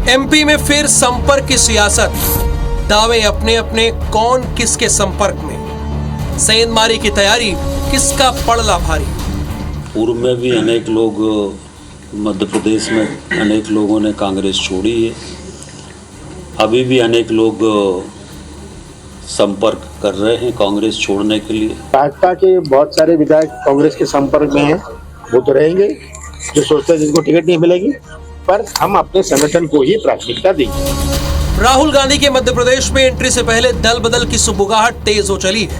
MP में फिर संपर्क की सियासत, दावे अपने अपने, कौन किसके संपर्क में, सेंधमारी की तैयारी, किसका पड़ला भारी। पूर्व में भी अनेक लोग, मध्य प्रदेश में अनेक लोगों ने कांग्रेस छोड़ी है। अभी भी अनेक लोग संपर्क कर रहे हैं कांग्रेस छोड़ने के लिए। भाजपा के बहुत सारे विधायक कांग्रेस के संपर्क में हैं, वो तो रहेंगे जो सोचते हैं जिनको टिकट नहीं मिलेगी, पर हम अपने संगठन को ही प्राथमिकता देंगे। राहुल गांधी के मध्य प्रदेश में एंट्री से पहले दल बदल की सुबुगाहट तेज हो चली है।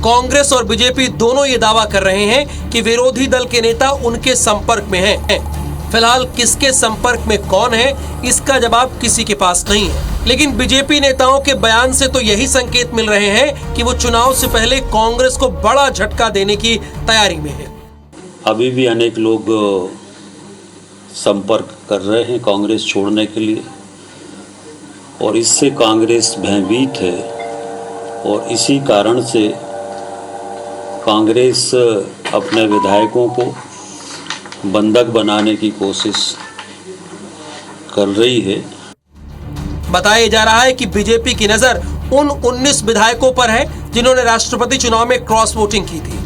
कांग्रेस और बीजेपी दोनों ये दावा कर रहे हैं कि विरोधी दल के नेता उनके संपर्क में हैं। फिलहाल किसके संपर्क में कौन है, इसका जवाब किसी के पास नहीं है। लेकिन बीजेपी नेताओं के बयान से तो यही संकेत मिल रहे हैं कि वो चुनाव से पहले कांग्रेस को बड़ा झटका देने की तैयारी में है। अभी भी अनेक लोग संपर्क कर रहे हैं कांग्रेस छोड़ने के लिए, और इससे कांग्रेस भयभीत है और इसी कारण से कांग्रेस अपने विधायकों को बंधक बनाने की कोशिश कर रही है। बताया जा रहा है कि बीजेपी की नजर उन 19 विधायकों पर है जिन्होंने राष्ट्रपति चुनाव में क्रॉस वोटिंग की थी।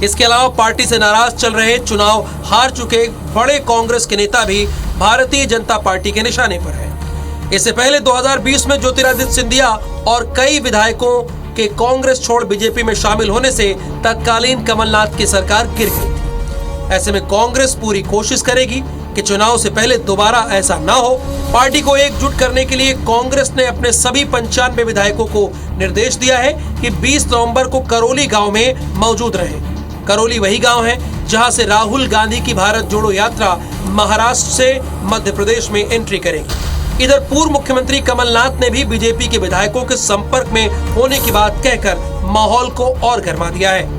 इसके अलावा पार्टी से नाराज चल रहे, चुनाव हार चुके बड़े कांग्रेस के नेता भी भारतीय जनता पार्टी के निशाने पर हैं। इससे पहले 2020 में ज्योतिरादित्य सिंधिया और कई विधायकों के कांग्रेस छोड़ बीजेपी में शामिल होने से तत्कालीन कमलनाथ की सरकार गिर गई थी। ऐसे में कांग्रेस पूरी कोशिश करेगी कि चुनाव से पहले दोबारा ऐसा ना हो। पार्टी को एकजुट करने के लिए कांग्रेस ने अपने सभी 95 विधायकों को निर्देश दिया है कि 20 नवंबर को करौली गांव में मौजूद रहें। करौली वही गांव है जहां से राहुल गांधी की भारत जोड़ो यात्रा महाराष्ट्र से मध्य प्रदेश में एंट्री करेगी। इधर पूर्व मुख्यमंत्री कमलनाथ ने भी बीजेपी के विधायकों के संपर्क में होने की बात कहकर माहौल को और गर्मा दिया है।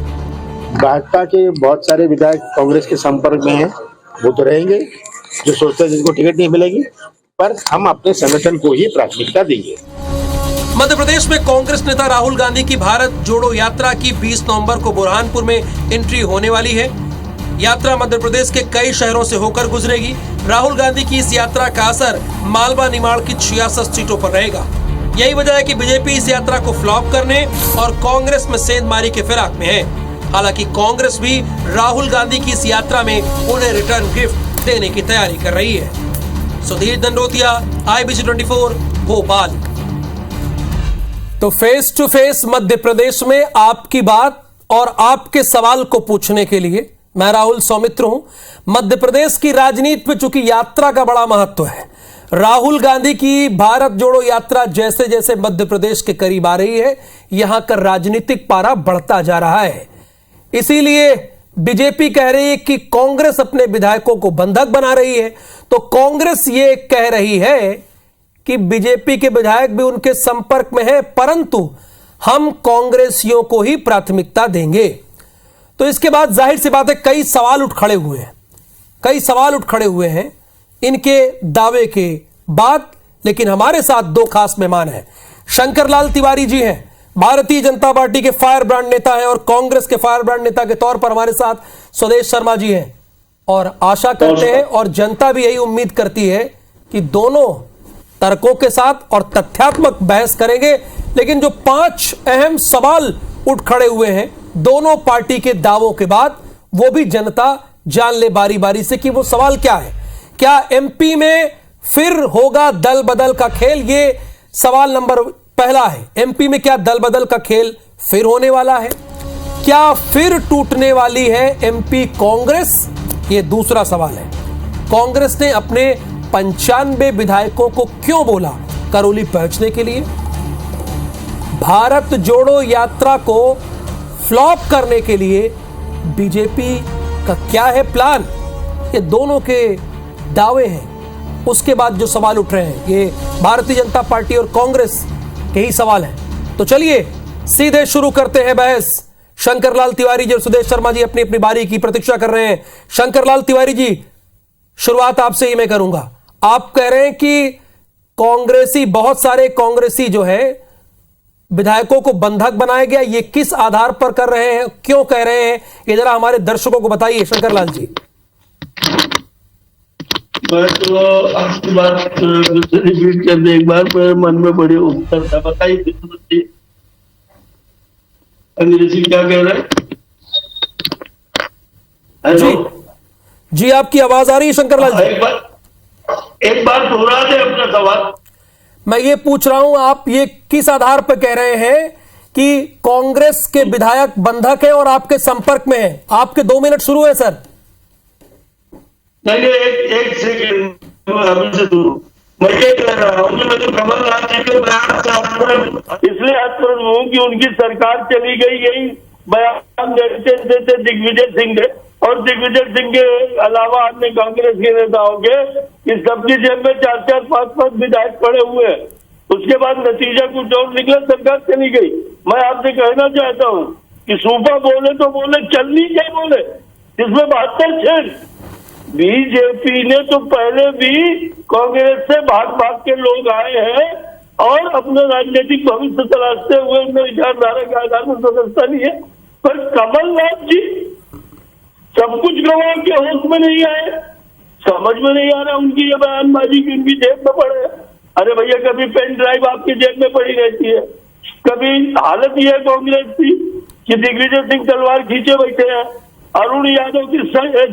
भाजपा के बहुत सारे विधायक कांग्रेस के संपर्क में हैं, वो तो रहेंगे जो सोचते हैं जिनको टिकट नहीं मिलेगी, पर हम अपने संगठन को ही प्राथमिकता देंगे। मध्य प्रदेश में कांग्रेस नेता राहुल गांधी की भारत जोड़ो यात्रा की 20 नवंबर को बुरहानपुर में एंट्री होने वाली है। यात्रा मध्य प्रदेश के कई शहरों से होकर गुजरेगी। राहुल गांधी की इस यात्रा का असर मालवा निमाड़ की 66 सीटों पर रहेगा। यही वजह है कि बीजेपी इस यात्रा को फ्लॉप करने और कांग्रेस में सेंधमारी के फिराक में है। हालांकि कांग्रेस भी राहुल गांधी की इस यात्रा में उन्हें रिटर्न गिफ्ट देने की तैयारी कर रही है। सुधीर दंडोतिया, IBC 24, भोपाल। तो face to face Madhya Pradesh में आपकी बात और आपके सवाल को पूछने के लिए मैं राहुल सौमित्र हूं। मध्य प्रदेश की राजनीति में चूंकि यात्रा का बड़ा महत्व है, राहुल गांधी की भारत जोड़ो यात्रा जैसे जैसे मध्य प्रदेश के करीब आ रही है, यहां का राजनीतिक पारा बढ़ता जा रहा है। इसीलिए बीजेपी कह रही है कि कांग्रेस अपने विधायकों को बंधक बना रही है, तो कांग्रेस ये कह रही है कि बीजेपी के विधायक भी उनके संपर्क में है, परंतु हम कांग्रेसियों को ही प्राथमिकता देंगे। तो इसके बाद जाहिर सी बात है कई सवाल उठ खड़े हुए हैं इनके दावे के बाद। लेकिन हमारे साथ दो खास मेहमान हैं। शंकर लाल तिवारी जी हैं, भारतीय जनता पार्टी के फायर ब्रांड नेता हैं और कांग्रेस के फायर ब्रांड नेता के तौर पर हमारे साथ स्वदेश शर्मा जी हैं। और आशा करते हैं और जनता भी यही उम्मीद करती है कि दोनों तर्कों के साथ और तथ्यात्मक बहस करेंगे। लेकिन जो 5 अहम सवाल उठ खड़े हुए हैं दोनों पार्टी के दावों के बाद, वो भी जनता जान ले बारी बारी से कि वो सवाल क्या है। क्या एमपी में फिर होगा दल बदल का खेल? ये सवाल नंबर पहला है। एमपी में क्या दल बदल का खेल फिर होने वाला है? क्या फिर टूटने वाली है एमपी कांग्रेस? ये दूसरा सवाल है। कांग्रेस ने अपने 95 विधायकों को क्यों बोला करौली पहुंचने के लिए? भारत जोड़ो यात्रा को फ्लॉप करने के लिए बीजेपी का क्या है प्लान? ये दोनों के दावे हैं। उसके बाद जो सवाल उठ रहे हैं ये भारतीय जनता पार्टी और कांग्रेस के ही सवाल हैं। तो चलिए सीधे शुरू करते हैं बहस। शंकर लाल तिवारी जी और सुदेश शर्मा जी अपनी अपनी बारी की प्रतीक्षा कर रहे हैं। शंकर लाल तिवारी जी, शुरुआत आपसे ही मैं करूंगा। आप कह रहे हैं कि कांग्रेसी, बहुत सारे कांग्रेसी जो है विधायकों को बंधक बनाया गया, ये किस आधार पर कर रहे हैं, क्यों कह रहे हैं, ये जरा हमारे दर्शकों को बताइए शंकर लाल जी। मैं तो आपकी बात रिपीट कर दे एक बार, मेरे मन में बड़े उत्तर था, बताइए अंग्रेजी क्या कह रहे हैं? हेलो जी आपकी आवाज आ रही है शंकरलाल जी? एक बार दोहरा दे अपना सवाल। मैं ये पूछ रहा हूं, आप ये किस आधार पर कह रहे हैं कि कांग्रेस के विधायक बंधक हैं और आपके संपर्क में हैं? आपके 2 मिनट शुरू है सर। नहीं एक सेकेंड अभी से शुरू। मैं ये कह रहा हूँ कि मैं तो कमलनाथ जी के बयान इसलिए आत्महत्या हूँ कि उनकी सरकार चली गई, यही बयान देते दिग्विजय सिंह ने, और दिग्विजय सिंह के अलावा अन्य कांग्रेस के नेताओं के इस सबकी जेब में 4-4, 5-5 विधायक पड़े हुए हैं। उसके बाद नतीजा कुछ और निकला, सरकार चली गई। मैं आपसे कहना चाहता हूँ कि सूपा बोले तो बोले, चलनी क्या बोले, इसमें 72 छेद। बीजेपी ने तो पहले भी कांग्रेस से भाग भाग के लोग आए हैं और अपना राजनीतिक भविष्य तलाशते हुए उनमें विचारधारा के आधार पर सदस्यता ली है। पर कमलनाथ जी सब कुछ गंवा के होश में नहीं आए, समझ में नहीं आ रहा उनकी ये बयानबाजी की उनकी जेब में पड़े। अरे भैया, कभी पेन ड्राइव आपकी जेब में पड़ी रहती है, कभी हालत ये है कांग्रेस की कि दिग्विजय सिंह तलवार खींचे बैठे हैं, अरुण यादव की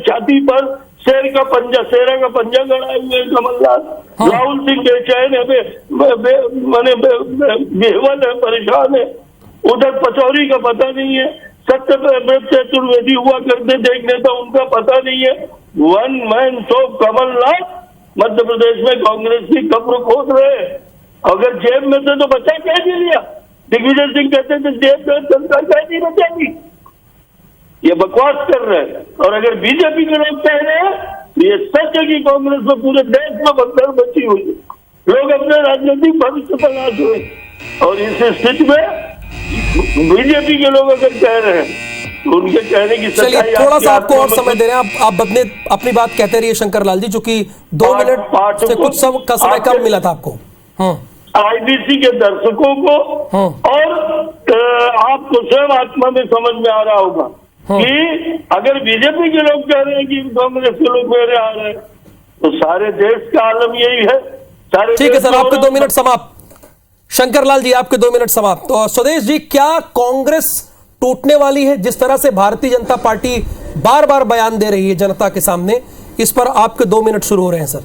छाती पर शेर का पंजा गड़ाए हुए कमलनाथ, राहुल सिंह बेचैन है, बेहवल है, परेशान है, उधर पचौरी का पता नहीं है, सत्यव्रत चतुर्वेदी हुआ करते देखने तो उनका पता नहीं है। One man show Kamal Nath Madhya Pradesh में कांग्रेस की कब्र खोद रहे हैं। अगर जेब में से तो बचा कह नहीं लिया, दिग्विजय सिंह कहते थे जेब में सरकार कह नहीं बचाएगी, ये बकवास कर रहे हैं। और अगर बीजेपी के लोग कह रहे हैं तो ये सच है कि कांग्रेस में पूरे देश में भगदड़ मची हुई है, लोग अपने राजनीतिक भविष्य तलाश हुए, और इस स्थिति में बीजेपी के लोग अगर कह रहे हैं तो उनके कहने की चलिए थोड़ा सा आपको और समय दे रहे हैं, आप अपनी बात कहते रहिए शंकरलाल जी, चूंकि 2 मिनट से कुछ का समय कम मिला था आपको। आईबीसी के दर्शकों को और आपको स्वयं आत्मा में समझ में आ रहा होगा कि अगर बीजेपी के लोग कह रहे हैं कि कांग्रेस के लोग मेरे आ रहे हैं तो सारे देश का आलम यही है। सारे ठीक है सर, आपके 2 मिनट समाप्त। शंकरलाल जी आपके 2 मिनट समाप्त। तो स्वदेश जी, क्या कांग्रेस टूटने वाली है? जिस तरह से भारतीय जनता पार्टी बार बार बयान दे रही है जनता के सामने, इस पर आपके 2 मिनट शुरू हो रहे हैं सर।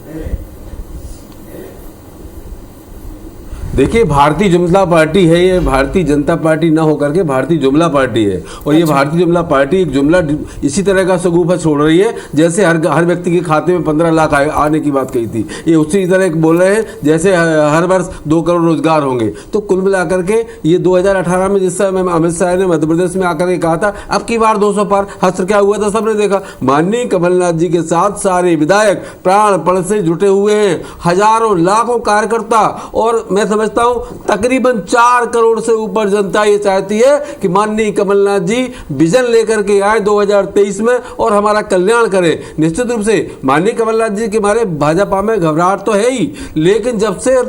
देखिए, भारतीय जनता पार्टी है, ये भारतीय जनता पार्टी ना होकर के भारतीय जुमला पार्टी है। और ये भारतीय जुमला पार्टी एक जुमला इसी तरह का शगुफा छोड़ रही है जैसे हर व्यक्ति के खाते में 15 लाख आने की बात कही थी, ये उसी तरह बोल रहे हैं जैसे हर वर्ष 2 करोड़ रोजगार होंगे। तो कुल मिलाकर के ये 2018 में जिस समय अमित शाह ने मध्य प्रदेश में आकर के कहा था अब की बार 200 पार, हस्त्र क्या हुआ था सबने देखा। माननीय कमलनाथ जी के साथ सारे विधायक प्राण पण से जुटे हुए हैं, हजारों लाखों कार्यकर्ता, और मैं समझता हूं तकरीबन 4 करोड़ से ऊपर जनता ये चाहती है कि माननीय कमलनाथ जी विजन लेकर के आए 2023 में और हमारा कल्याण करें। निश्चित रूप से माननीय कमलनाथ जी के मारे भाजपा में घबराहट तो है ही, लेकिन जब से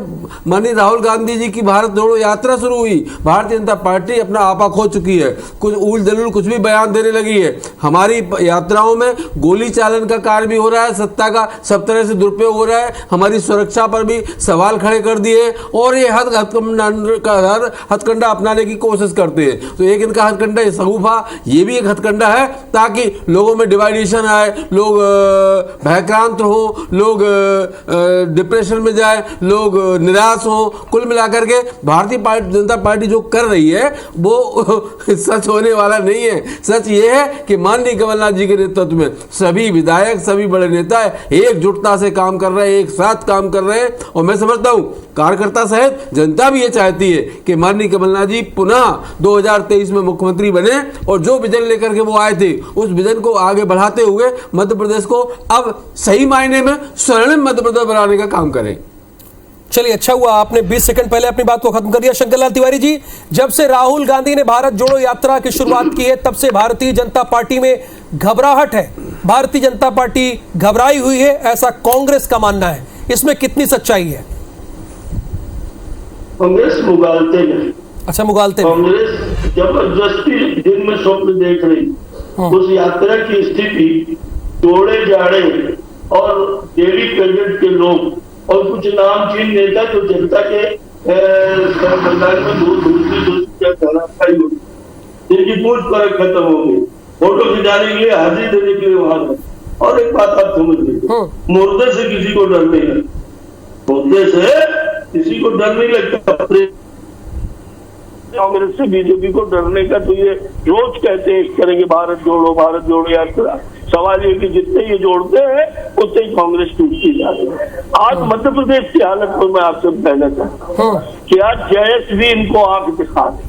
माननीय राहुल गांधी जी की भारत जोड़ो यात्रा शुरू हुई, भारतीय जनता पार्टी अपना आपा खो चुकी है, कुछ उल जलूल कुछ भी बयान देने लगी है। हमारी यात्राओं में गोली चालन का कार्य भी हो रहा है, सत्ता का सब तरह से दुरुपयोग हो रहा है, हमारी सुरक्षा पर भी सवाल खड़े कर दिए और ये हथकंडा अपनाने की कोशिश करते हैं। तो एक इनका हथकंडा ये शगुफा, ये भी एक हथकंडा है ताकि लोगों में डिवाइडेशन आए, लोग भयक्रांत हो, लोग डिप्रेशन में जाए, लोग निराश हो। कुल मिलाकर के भारतीय जनता पार्टी जो कर रही है वो सच होने वाला नहीं है। सच ये है कि माननीय कमलनाथ जी के नेतृत्व में सभी विधायक, सभी बड़े नेता एकजुटता से काम कर रहे हैं, एक साथ काम कर रहे हैं। और मैं समझता हूं कार्यकर्ता सहित जनता भी ये चाहती है कि माननीय कमलनाथ जी पुनः 2023 में मुख्यमंत्री बने और जो विजन लेकर के वो आए थे उस विजन को आगे बढ़ाते हुए मध्य प्रदेश को अब सही मायने में स्वर्णिम मध्य प्रदेश बनाने का काम करें। चलिए, अच्छा हुआ आपने 20 सेकंड पहले अपनी बात को खत्म कर दिया। शंकरलाल तिवारी जी, जब से राहुल गांधी ने भारत जोड़ो यात्रा की शुरुआत की है तब से भारतीय जनता पार्टी में घबराहट है, भारतीय जनता पार्टी घबराई हुई है, ऐसा कांग्रेस का मानना है। इसमें कितनी सच्चाई है? कांग्रेस मुगालते नहीं। अच्छा, मुगालते कांग्रेस जबरदस्ती दिन में स्वप्न देख रही, उस यात्रा की स्थिति जोड़े जाड़े और डेली प्रेजेंट के लोग और कुछ नामचीन नेता जो जनता के मैदान में दूर जिनकी पूछ पर खत्म हो गई, फोटो खिंचाने के लिए हाजिर देने के लिए वहां गए। और एक बात आप समझ लीजिए, मुर्दे से किसी को डर नहीं है, मुर्दे से किसी को डर नहीं लगता। कांग्रेस से बीजेपी को डरने का तो ये रोज कहते हैं, इस तरह की भारत जोड़ो यात्रा। सवाल ये कि जितने ये जोड़ते हैं उतने ही कांग्रेस टूटती जा रही है। आज मध्य प्रदेश की हालत को मैं आपसे कहना चाहता हूँ कि आज जयस भी इनको आंख दिखा दे।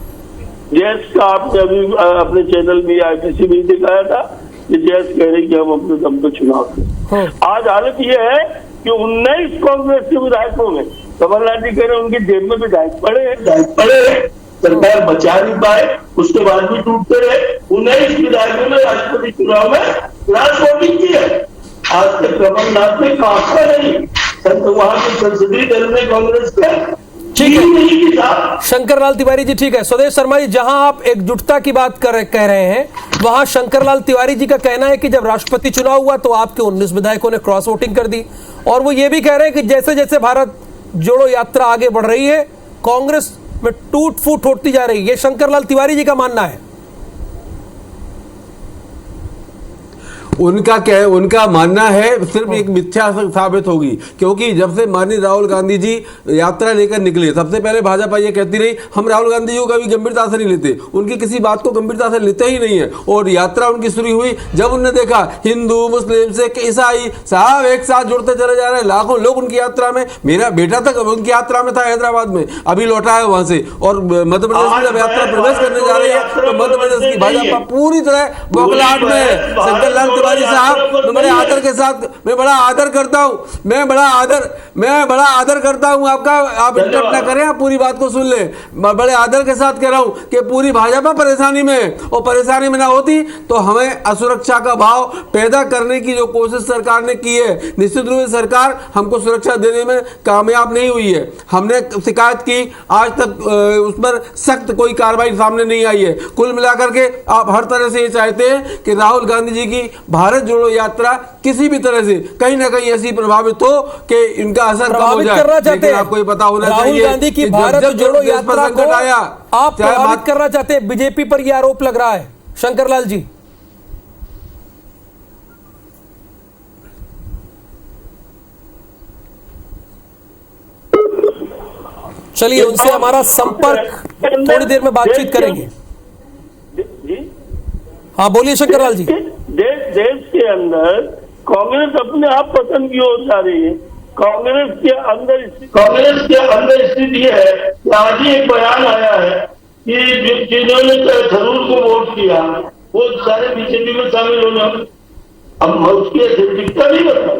जयस का आपने अभी अपने चैनल में IPC में दिखाया था कि जयस कह रहे कि हम अपने दम पे चुनाव करें। आज हालत ये है कि 19 कांग्रेस के विधायकों में कमलनाथ जी कह रहे उनकी जेब में विधायक पड़े, सरकार बचा नहीं पाए, उसके बाद भी टूटते रहे। 19 विधायकों ने राष्ट्रपति चुनाव में क्रॉस वोटिंग की है। आज तक कमलनाथ ने कहा नहीं, वहां के संसदीय दल में कांग्रेस के ठीक है शंकरलाल तिवारी जी। ठीक है स्वदेश शर्मा जी, जहां आप एकजुटता की बात कह रहे हैं, वहां शंकरलाल तिवारी जी का कहना है कि जब राष्ट्रपति चुनाव हुआ तो आपके 19 विधायकों ने क्रॉस वोटिंग कर दी, और वो ये भी कह रहे हैं कि जैसे जैसे भारत जोड़ो यात्रा आगे बढ़ रही है कांग्रेस में टूट फूट होती जा रही है। ये शंकरलाल तिवारी जी का मानना है। उनका मानना है सिर्फ एक मिथ्या साबित होगी, क्योंकि जब से माननीय राहुल गांधी जी यात्रा लेकर निकले, सबसे पहले भाजपा ये कहती रही हम राहुल गांधी जी को कभी गंभीरता से नहीं लेते, उनकी किसी बात को गंभीरता से लेते ही नहीं है। और यात्रा उनकी शुरू हुई जब उन्होंने देखा हिंदू मुस्लिम सिख ईसाई साहब एक साथ जुड़ते चले जा रहे हैं, लाखों लोग उनकी यात्रा में, मेरा बेटा तक उनकी यात्रा में था हैदराबाद में, अभी लौटा है वहां से। और मध्य प्रदेश में जब यात्रा प्रवेश करने जा रही है तो मध्य प्रदेश की भाजपा पूरी तरह बौखलाहट में है। शंकरलाल तिवारी साहब, मैं बड़े आदर के साथ, मैं बड़ा आदर करता हूं, मैं बड़ा आदर करता हूं आपका, आप इंटरप्ट ना करें, आप पूरी बात को सुन लें। मैं बड़े आदर के साथ कह रहा हूं कि पूरी भाजपा परेशानी में है, और परेशानी में ना होती तो हमें असुरक्षा का भाव पैदा करने की जो कोशिश सरकार ने की है, निश्चित रूप से सरकार हमको सुरक्षा देने में कामयाब नहीं हुई है। हमने शिकायत की, आज तक उस पर सख्त कोई कार्रवाई सामने नहीं आई है। कुल मिलाकर के आप हर तरह से ये चाहते हैं कि राहुल गांधी जी की भारत जोड़ो यात्रा किसी भी तरह से कहीं ना कहीं ऐसी प्रभावित हो कि इनका असर कम हो जाए। लेकिन आपको ये पता होना चाहिए राहुल गांधी की भारत जोड़ो यात्रा को आप प्रभावित करना चाहते हैं, बीजेपी पर यह आरोप लग रहा है शंकरलाल जी। चलिए उनसे हमारा संपर्क थोड़ी देर में बातचीत करेंगे। हाँ बोलिए शंकरलाल जी। देश के अंदर कांग्रेस अपने आप पतन की ओर जा रही है। कांग्रेस के अंदर स्थिति है कि आज ही एक बयान आया है कि जिन्होंने थरूर को वोट किया वो सारे बीजेपी में शामिल होना। अब उसकी ऐतिहासिकता नहीं बता।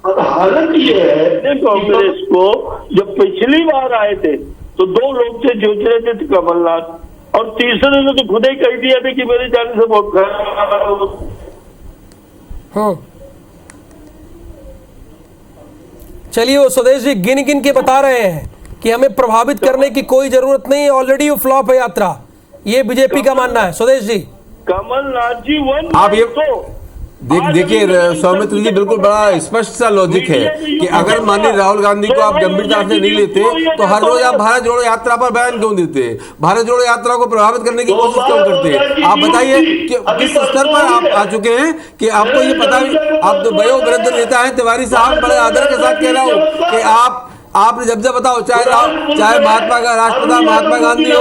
अब हालत ये है कांग्रेस को, जब पिछली बार आए थे तो 2 लोग थे जो रहे थे कमलनाथ, और तीसरे ने तो खुद ही कह दिया था कि मेरे जाने से वोट कर। चलिए वो स्वदेश जी गिन गिन के बता रहे हैं कि हमें प्रभावित करने की कोई जरूरत नहीं है, ऑलरेडी वो फ्लॉप है यात्रा, ये बीजेपी का मानना है। स्वदेश जी कमलनाथ जी आप ये देखिए सौमित्र जी, बिल्कुल बड़ा स्पष्ट सा लॉजिक है कि अगर माननीय राहुल गांधी को आप गंभीरता से नहीं लेते तो हर रोज आप भारत जोड़ो यात्रा पर बयान क्यों देते हैं, भारत जोड़ो यात्रा को प्रभावित करने की कोशिश क्यों करते हैं। आप बताइए कि किस स्तर पर आप आ चुके हैं कि आपको ये पता, आप तो वयोवृद्ध नेता हैं तिवारी साहब, बड़े आदर के साथ कह रहा हूँ कि आपने जब बताओ, चाहे महात्मा का राष्ट्रपिता महात्मा गांधी हो,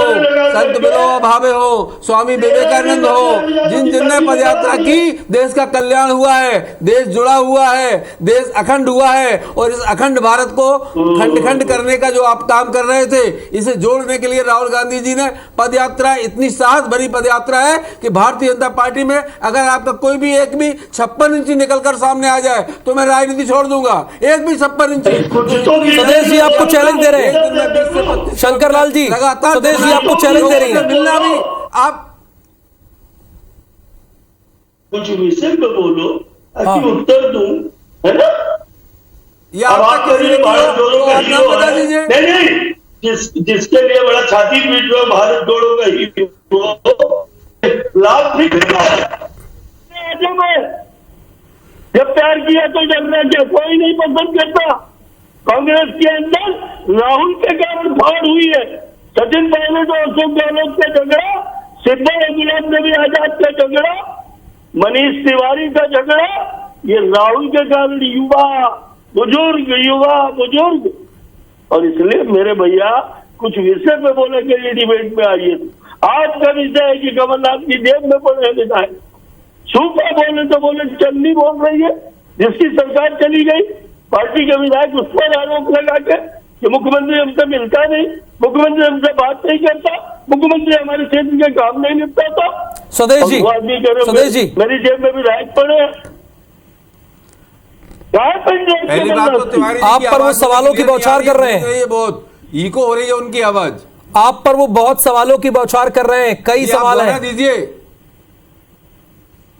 संत विनोबा भावे हो, स्वामी विवेकानंद हो, जिन ने पद यात्रा की देश का कल्याण हुआ है, देश जुड़ा हुआ है, देश अखंड हुआ है। और इस अखंड भारत को खंड खंड करने का जो आप काम कर रहे थे, इसे जोड़ने के लिए राहुल गांधी जी ने पद यात्रा, इतनी साहस भरी पद यात्रा है कि भारतीय जनता पार्टी में अगर आपका कोई भी एक भी 56 इंची निकलकर सामने आ जाए तो मैं राजनीति छोड़ दूंगा। एक भी 56 इंची जी आपको चैलेंज दे रहे हैं शंकरलाल जी, स्वदेश जी आपको चैलेंज दे रही है। मिलना भी आप कुछ विषय पे बोलो ताकि उत्तर दूं, है ना। या आप बता दीजिए। नहीं, जिसके लिए बड़ा छाती पीट रहा भारत जोड़ो का ही लाभ नहीं जब प्यार किया तो डरना क्या, कोई नहीं पसंद करता। कांग्रेस के अंदर राहुल के कारण फाड़ हुई है। सचिन पायलट और अशोक गहलोत का झगड़ा, सिद्धू और गुलाम नबी आजाद का झगड़ा, मनीष तिवारी का झगड़ा, ये राहुल के कारण युवा बुजुर्ग। और इसलिए मेरे भैया कुछ विषय पे बोले के लिए डिबेट में आइए। आपका विषय है कि कमलनाथ की जेब में पड़े विधायक, सूखा बोले तो बोले चलनी बोल रही है। जिसकी सरकार चली गई, पार्टी के विधायक उस पर आरोप लगा के कि मुख्यमंत्री हमसे मिलता नहीं, मुख्यमंत्री हमसे बात नहीं करता, मुख्यमंत्री हमारे क्षेत्र के काम नहीं निपटाता। स्वदेश जी मेरी जेब में विधायक पड़े हैं। पहली बात तो तिवारी जी आप की पर वो आवाज सवालों की बौछार कर रहे हैं। ये बहुत इको हो रही है उनकी आवाज। आप पर वो बहुत सवालों की बौछार कर रहे हैं, कई सवाल हैं। दीजिए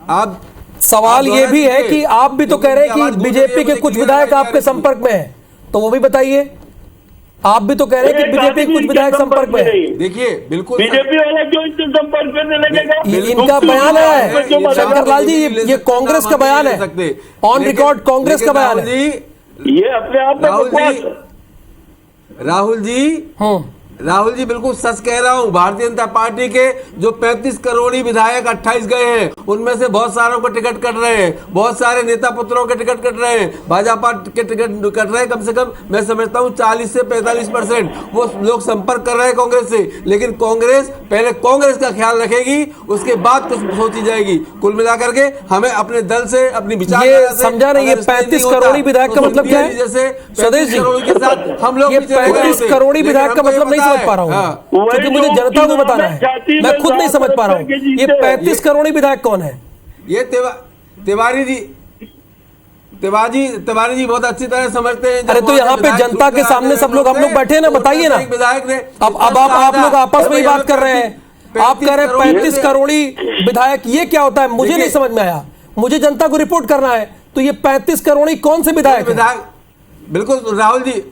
आप सवाल ये भी है कि आप भी तो कह रहे हैं कि बीजेपी के कुछ विधायक आपके संपर्क में हैं, तो वो भी बताइए। आप भी तो कह रहे हैं कि बीजेपी के कुछ विधायक संपर्क में हैं। देखिए बिल्कुल बीजेपी वाला क्यों इनसे संपर्क करने लगेगा? इनका बयान है शंकर लाल जी, ये कांग्रेस का बयान है, ऑन रिकॉर्ड कांग्रेस का बयान है। ये अपने आप में राहुल जी बिल्कुल सच कह रहा हूं। भारतीय जनता पार्टी के जो 35 करोड़ी विधायक 28 गए हैं, उनमें से बहुत सारों को टिकट कट रहे हैं, बहुत सारे नेता पुत्रों के टिकट कट रहे हैं, भाजपा के टिकट कट रहे हैं। कम से कम मैं समझता हूं 40 से 45% वो लोग संपर्क कर रहे हैं कांग्रेस से। लेकिन कांग्रेस पहले कांग्रेस का ख्याल रखेगी, उसके बाद कुछ सोची जाएगी। कुल मिलाकर के हमें अपने दल से, अपनी विचार समझा नहीं। ये 35 करोड़ी विधायक का मतलब क्या है? जैसे स्वदेश जी के साथ हम लोग 35 करोड़ी विधायक का मतलब नहीं समझ पा रहा हूँ, क्योंकि मुझे जनता को बताना है, मैं खुद नहीं समझ पा रहा हूँ। ये 35 करोड़ी विधायक कौन है? ये तिवारी जी बहुत अच्छी तरह समझते हैं। अरे तो यहाँ पे जनता के सामने सब लोग, हम लोग बैठे हैं ना, बताइए ना। विधायक ने अब आप लोग आपस में ही बात कर रहे हैं। आप कह रहे हैं 35 करोड़ी विधायक, ये क्या होता है? मुझे नहीं समझ में आया। मुझे जनता को रिपोर्ट करना है, तो ये 35 करोड़ी कौन से विधायक? बिल्कुल राहुल जी,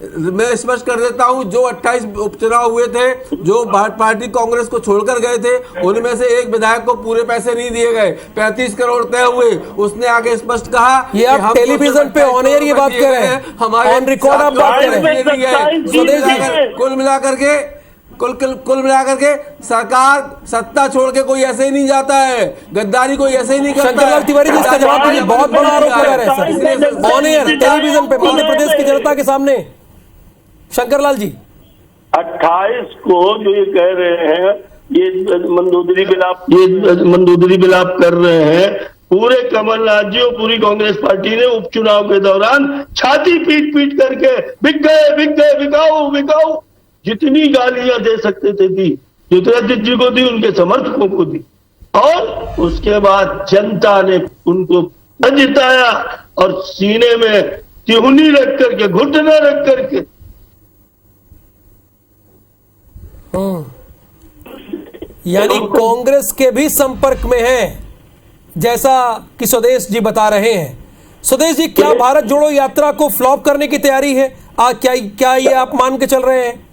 मैं स्पष्ट कर देता हूं, जो 28 उपचुनाव हुए थे, जो पार्टी कांग्रेस को छोड़कर गए थे, उनमें से एक विधायक को पूरे पैसे नहीं दिए गए। 35 करोड़ तय हुए। उसने आगे स्पष्ट कहा, ये आप टेलीविजन पे ऑन एयर ये बात कर रहे हैं, हमारे ऑन रिकॉर्ड आप बात कर रहे हैं। कुल मिलाकर के सरकार सत्ता छोड़ के कोई ऐसे ही नहीं जाता है, गद्दारी कोई ऐसे ही नहीं करता। शंकर लाल तिवारी जी इसका जवाब दीजिए, बहुत बड़ा आरोप लगा रहे हैं सर, ऑन एयर टेलीविजन पे मध्य प्रदेश की जनता के सामने। शंकर लाल जी 28 को जो ये कह रहे हैं, ये मंदोदरी बिलाप कर रहे हैं। पूरे कमलनाथ जी और पूरी कांग्रेस पार्टी ने उपचुनाव के दौरान छाती पीट करके बिक गए, बिकाऊ जितनी गालियां दे सकते थे दी, ज्योतिरादित्य जी को दी, उनके समर्थकों को दी। और उसके बाद जनता ने उनको जिताया और सीने में तिहुनी रख करके, घुटना रख करके यानी कांग्रेस के भी संपर्क में है, जैसा कि स्वदेश जी बता रहे हैं। स्वदेश जी, क्या भारत जोड़ो यात्रा को फ्लॉप करने की तैयारी है? क्या ये आप मान के चल रहे हैं?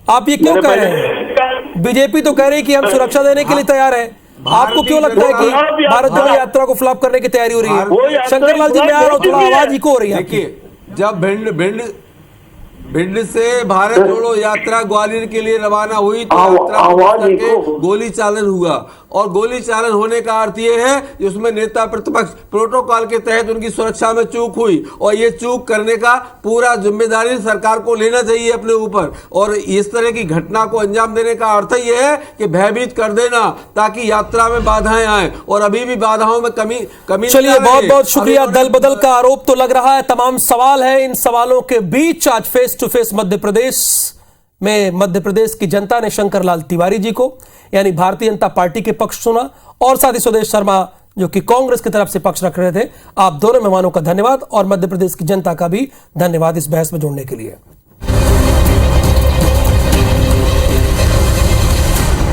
आप ये क्यों कह रहे हैं? बीजेपी तो कह रही है कि हम सुरक्षा देने के लिए तैयार हैं। आपको क्यों लगता है कि भारत जोड़ो यात्रा को फ्लॉप करने की तैयारी हो रही है? शंकर लाल जी, मैं आ रहा हूं, थोड़ा आवाज इको हो रही है। देखिए, जब भिंड से भारत जोड़ो यात्रा ग्वालियर के लिए रवाना हुई तो यात्रा गोली चालन हुआ, और गोली चालन होने का अर्थ ये है कि उसमें नेता प्रतिपक्ष प्रोटोकॉल के तहत उनकी सुरक्षा में चूक हुई, और ये चूक करने का पूरा जिम्मेदारी सरकार को लेना चाहिए अपने ऊपर। और इस तरह की घटना को अंजाम देने का अर्थ ये है कि भयभीत कर देना, ताकि यात्रा में बाधाएं आए, और अभी भी बाधाओं में कमी। चलिए, बहुत बहुत शुक्रिया। दल बदल का आरोप तो लग रहा है, तमाम सवाल है। इन सवालों के बीच आज face to face Madhya Pradesh की जनता ने शंकर लाल तिवारी जी को, यानी भारतीय जनता पार्टी के पक्ष सुना, और साथ ही स्वदेश शर्मा जो कि कांग्रेस की तरफ से पक्ष रख रहे थे। आप दोनों मेहमानों का धन्यवाद, और मध्य प्रदेश की जनता का भी धन्यवाद इस बहस में जोड़ने के लिए।